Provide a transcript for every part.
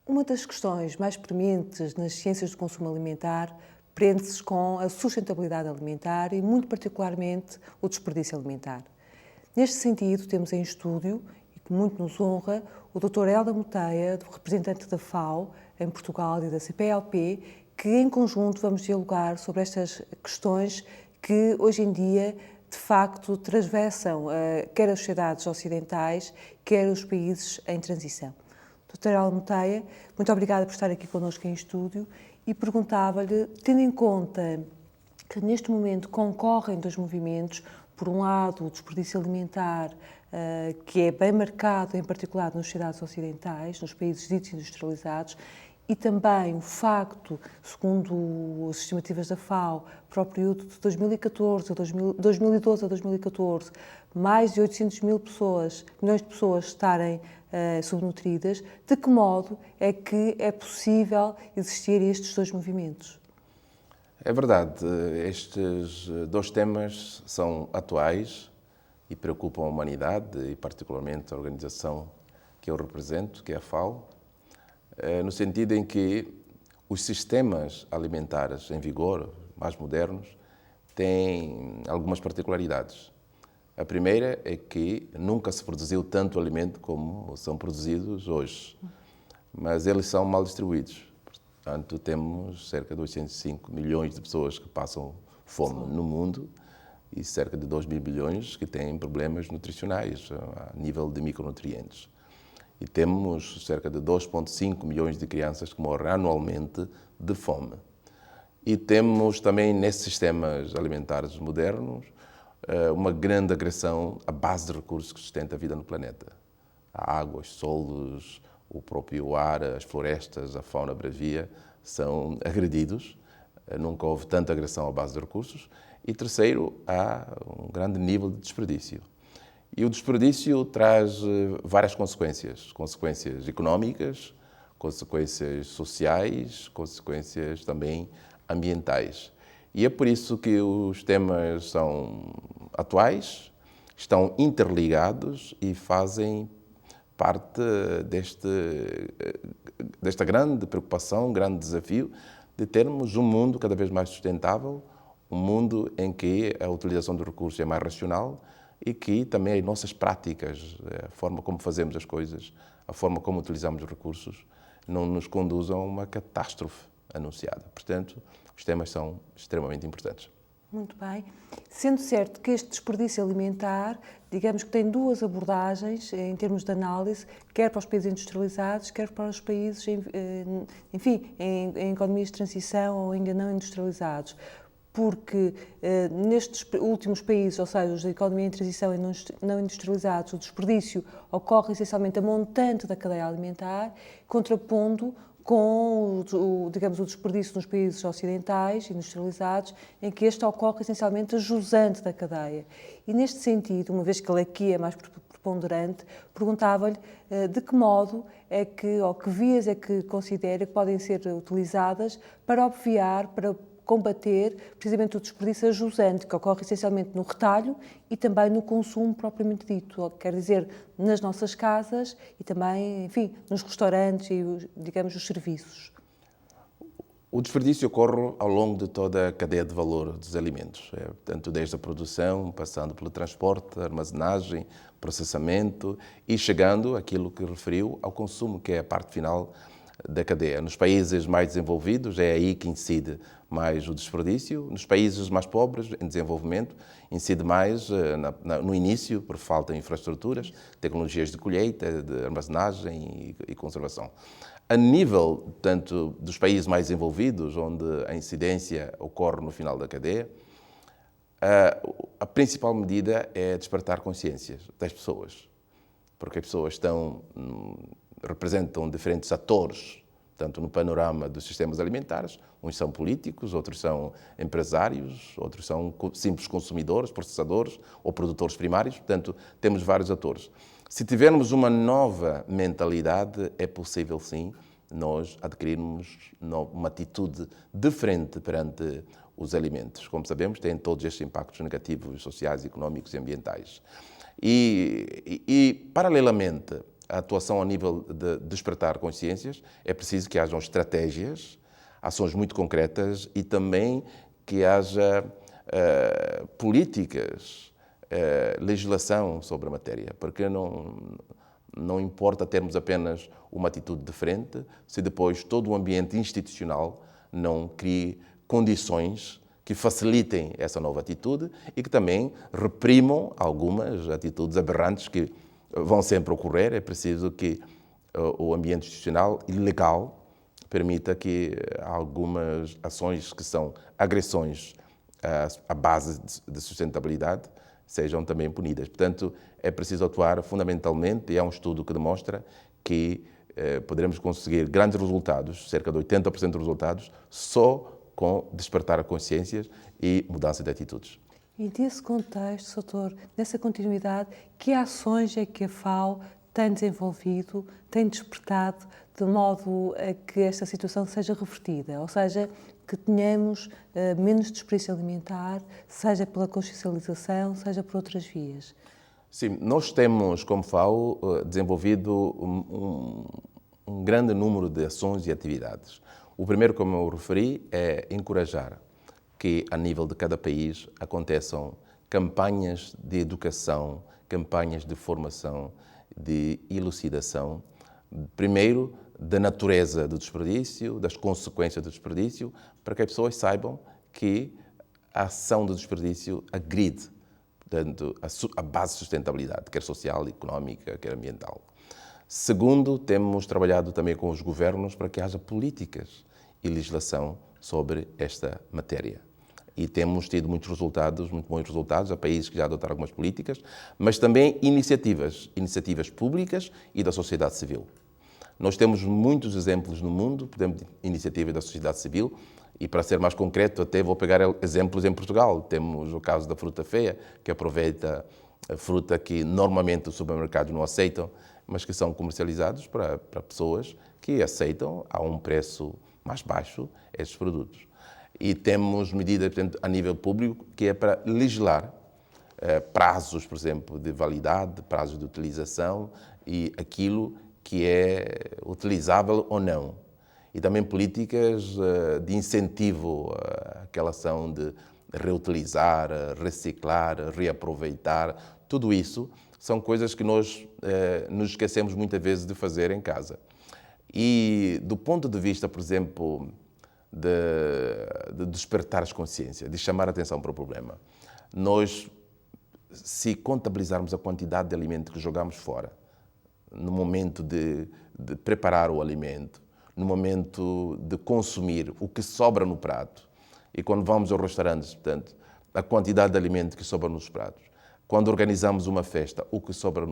Uma das questões mais prementes nas ciências do consumo alimentar prende-se com a sustentabilidade alimentar e, muito particularmente, o desperdício alimentar. Neste sentido, temos em estúdio, e que muito nos honra, o Dr. Hélder Moteia, representante da FAO em Portugal e da CPLP, que em conjunto vamos dialogar sobre estas questões que hoje em dia de facto transversam quer as sociedades ocidentais, quer os países em transição. Dr. Hélder Moteia, muito obrigada por estar aqui connosco em estúdio e perguntava-lhe, tendo em conta que neste momento concorrem dois movimentos, por um lado o desperdício alimentar, que é bem marcado em particular nas sociedades ocidentais, nos países ditos industrializados, e também o facto, segundo as estimativas da FAO, para o período de 2012 a 2014, mais de 800 milhões de pessoas estarem subnutridas, de que modo é que é possível existir estes dois movimentos? É verdade, estes dois temas são atuais e preocupam a humanidade e particularmente a organização que eu represento, que é a FAO, no sentido em que os sistemas alimentares em vigor, mais modernos, têm algumas particularidades. A primeira é que nunca se produziu tanto alimento como são produzidos hoje, mas eles são mal distribuídos. Portanto, temos cerca de 805 milhões de pessoas que passam fome no mundo e cerca de 2 mil bilhões que têm problemas nutricionais a nível de micronutrientes. E temos cerca de 2,5 milhões de crianças que morrem anualmente de fome. E temos também, nesses sistemas alimentares modernos, uma grande agressão à base de recursos que sustenta a vida no planeta. A água, os solos, o próprio ar, as florestas, a fauna bravia são agredidos. Nunca houve tanta agressão à base de recursos. E terceiro, há um grande nível de desperdício. E o desperdício traz várias consequências. Consequências económicas, consequências sociais, consequências também ambientais. E é por isso que os temas são atuais, estão interligados e fazem parte desta grande preocupação, grande desafio de termos um mundo cada vez mais sustentável, um mundo em que a utilização dos recursos é mais racional e que também as nossas práticas, a forma como fazemos as coisas, a forma como utilizamos os recursos, não nos conduzam a uma catástrofe anunciada. Portanto, os temas são extremamente importantes. Muito bem. Sendo certo que este desperdício alimentar, digamos que tem duas abordagens em termos de análise, quer para os países industrializados, quer para os países, enfim, em economias de transição ou ainda não industrializados. Porque nestes últimos países, ou seja, os da economia em transição e não industrializados, o desperdício ocorre essencialmente a montante da cadeia alimentar, contrapondo com digamos, o desperdício nos países ocidentais, industrializados, em que este ocorre essencialmente a jusante da cadeia. E neste sentido, uma vez que ele aqui é mais preponderante, perguntava-lhe de que modo é que, ou que vias é que considera que podem ser utilizadas para obviar, para combater precisamente o desperdício jusante, que ocorre essencialmente no retalho e também no consumo propriamente dito, quer dizer, nas nossas casas e também, enfim, nos restaurantes e, digamos, os serviços. O desperdício ocorre ao longo de toda a cadeia de valor dos alimentos, portanto, desde a produção, passando pelo transporte, armazenagem, processamento e chegando àquilo que referiu ao consumo, que é a parte final da cadeia. Nos países mais desenvolvidos é aí que incide mais o desperdício. Nos países mais pobres, em desenvolvimento, incide mais no início, por falta de infraestruturas, tecnologias de colheita, de armazenagem e conservação. A nível, tanto dos países mais desenvolvidos, onde a incidência ocorre no final da cadeia, a principal medida é despertar consciências das pessoas, porque as pessoas representam diferentes atores, tanto no panorama dos sistemas alimentares, uns são políticos, outros são empresários, outros são simples consumidores, processadores ou produtores primários, portanto, temos vários atores. Se tivermos uma nova mentalidade, é possível, sim, nós adquirirmos uma atitude diferente perante os alimentos. Como sabemos, têm todos estes impactos negativos, sociais, económicos e ambientais. E paralelamente a atuação a nível de despertar consciências, é preciso que hajam estratégias, ações muito concretas e também que haja políticas, legislação sobre a matéria, porque não importa termos apenas uma atitude de frente se depois todo o ambiente institucional não crie condições que facilitem essa nova atitude e que também reprimam algumas atitudes aberrantes que vão sempre ocorrer. É preciso que o ambiente institucional e legal permita que algumas ações que são agressões à base de sustentabilidade sejam também punidas. Portanto, é preciso atuar fundamentalmente, e há um estudo que demonstra que poderemos conseguir grandes resultados, cerca de 80% dos resultados, só com despertar consciências e mudança de atitudes. E nesse contexto, doutor, nessa continuidade, que ações é que a FAO tem desenvolvido, tem despertado, de modo a que esta situação seja revertida? Ou seja, que tenhamos menos desperdício alimentar, seja pela consciencialização, seja por outras vias? Sim, nós temos, como FAO, desenvolvido um grande número de ações e atividades. O primeiro, como eu referi, é encorajar que, a nível de cada país, aconteçam campanhas de educação, campanhas de formação, de elucidação, primeiro, da natureza do desperdício, das consequências do desperdício, para que as pessoas saibam que a ação do desperdício agride, portanto, a base de sustentabilidade, quer social, económica, quer ambiental. Segundo, temos trabalhado também com os governos para que haja políticas e legislação sobre esta matéria. E temos tido muitos resultados, muito bons resultados, há países que já adotaram algumas políticas, mas também iniciativas públicas e da sociedade civil. Nós temos muitos exemplos no mundo, podemos iniciativas da sociedade civil, e para ser mais concreto, até vou pegar exemplos em Portugal. Temos o caso da fruta feia, que aproveita a fruta que normalmente os supermercados não aceitam, mas que são comercializados para pessoas que aceitam a um preço mais baixo estes produtos. E temos medidas, portanto, a nível público, que é para legislar prazos, por exemplo, de validade, prazos de utilização e aquilo que é utilizável ou não. E também políticas de incentivo àquela ação de reutilizar, reciclar, reaproveitar. Tudo isso são coisas que nós nos esquecemos muitas vezes de fazer em casa. E do ponto de vista, por exemplo, de despertar as consciências, de chamar a atenção para o problema, nós, se contabilizarmos a quantidade de alimento que jogamos fora, no momento de preparar o alimento, no momento de consumir o que sobra no prato, e quando vamos aos restaurantes, portanto, a quantidade de alimento que sobra nos pratos, quando organizamos uma festa, o que sobra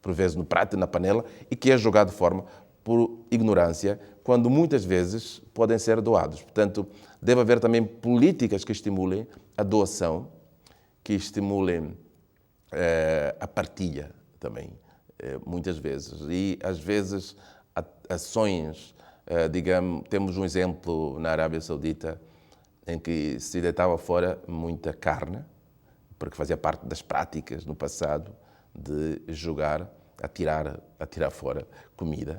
por vezes no prato e na panela, e que é jogado de forma por ignorância, quando muitas vezes podem ser doados. Portanto, deve haver também políticas que estimulem a doação, que estimulem a partilha também, muitas vezes. E, às vezes, ações, digamos, temos um exemplo na Arábia Saudita, em que se deitava fora muita carne, porque fazia parte das práticas no passado de jogar, atirar fora comida.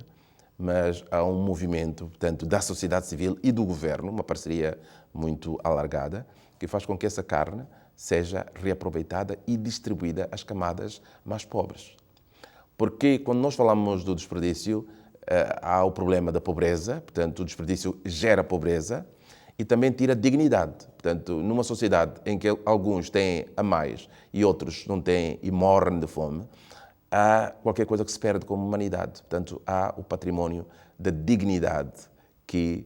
Mas há um movimento, portanto, da sociedade civil e do governo, uma parceria muito alargada, que faz com que essa carne seja reaproveitada e distribuída às camadas mais pobres. Porque quando nós falamos do desperdício, há o problema da pobreza, portanto, o desperdício gera pobreza e também tira dignidade. Portanto, numa sociedade em que alguns têm a mais e outros não têm e morrem de fome, há qualquer coisa que se perde como humanidade. Portanto, há o património da dignidade que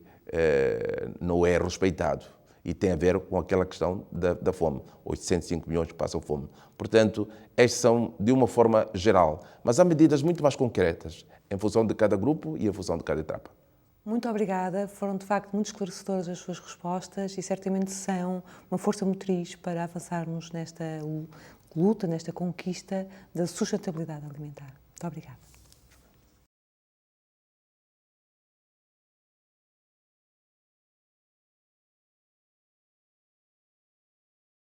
não é respeitado e tem a ver com aquela questão da fome. 805 milhões que passam fome. Portanto, estas são de uma forma geral, mas há medidas muito mais concretas em função de cada grupo e em função de cada etapa. Muito obrigada. Foram, de facto, muito esclarecedoras as suas respostas e certamente são uma força motriz para avançarmos nesta luta, nesta conquista da sustentabilidade alimentar. Muito obrigada.